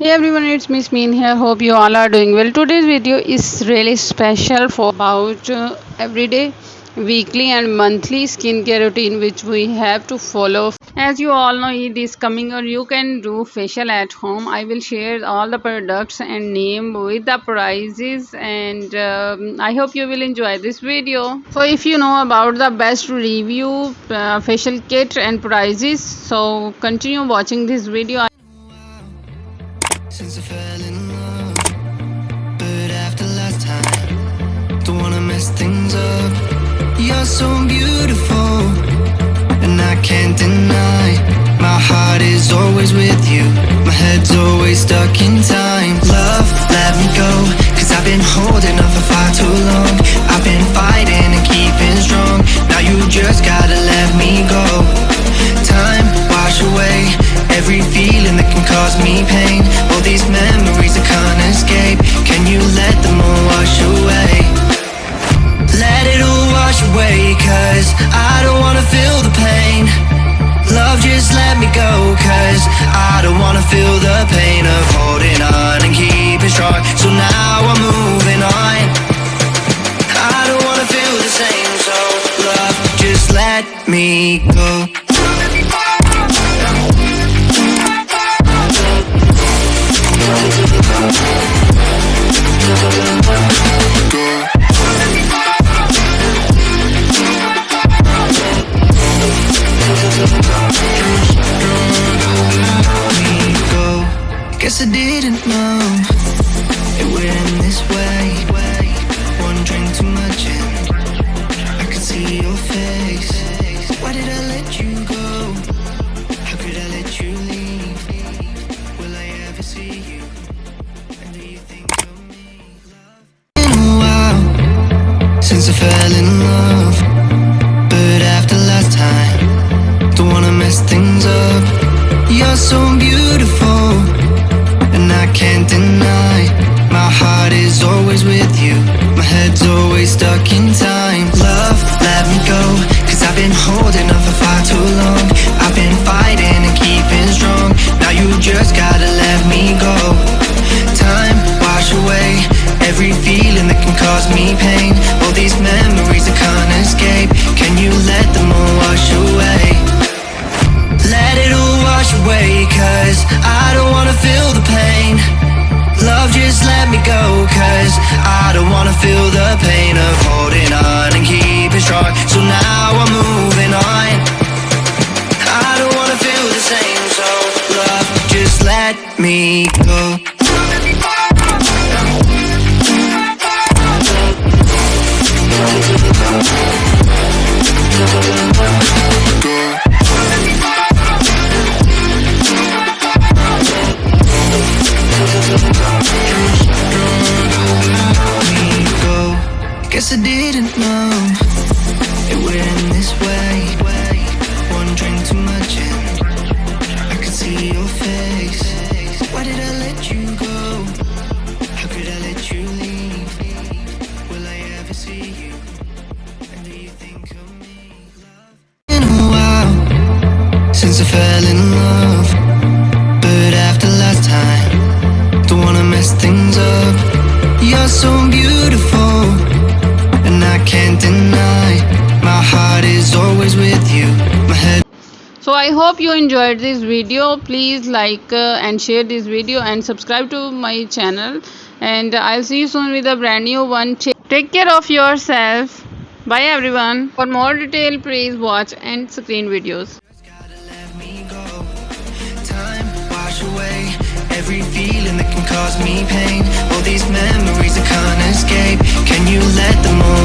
Hey everyone, it's Miss Meen here. Hope you all are doing well. Today's video is really special for about everyday, weekly, and monthly skincare routine which we have to follow. As you all know, it is coming or you can do facial at home. I will share all the products and name with the prices, and I hope you will enjoy this video. So if you know about the best review facial kit and prices, so continue watching this video. Since I fell in love, but after last time, don't wanna mess things up. You're so beautiful, and I can't deny. My heart is always with you, my head's always stuck in time. Love, let me go, cause I've been holding on for far too long. I've been fighting and keeping strong, now you just gotta let me go. Time, wash away every feeling that can cause me pain. All these memories I can't escape, can you let them all wash away? Let it all wash away, cause I don't wanna feel the pain. Love, just let me go, cause I don't wanna feel the pain of holding on and keeping strong. So now I'm moving on, I don't wanna feel the same. So love, just let me go. Guess I didn't know it would end this way. One drink too much and I could see your face. Why did I let you go? How could I let you leave? Will I ever see you? And do you think of me? Been a while since I fell in love, but after last time, don't wanna mess things up. You're so beautiful, and I can't deny. My heart is always with you, my head's always stuck in time. Love, let me go, cause I've been holding on for far too long. I've been fighting and keeping strong, now you just gotta let me go. Time, wash away every feeling that can cause me pain. All these memories I can't escape, can you let them all wash away? Let it all wash away, cause I don't wanna feel the pain. Love, just let me go, cause I don't wanna feel the pain of holding on and keeping strong. So now I'm moving on, I don't wanna feel the same. So love, just let me go. Guess I didn't know it would end this way. One drink too much and I could see your face. Why did I let you go? How could I let you leave? Will I ever see you? And do you think of me? Been a while since I fell in love, but after last time, don't wanna mess things up. You're so beautiful, and I can't deny. My heart is always with you, my head. So I hope you enjoyed this video. Please like and share this video and subscribe to my channel, and I'll see you soon with a brand new one. Take care of yourself. Bye everyone. For more detail, please watch end screen videos. Gotta let me go. Time, wash away every feeling that can cause me pain. All these memories I can't escape, can you let them all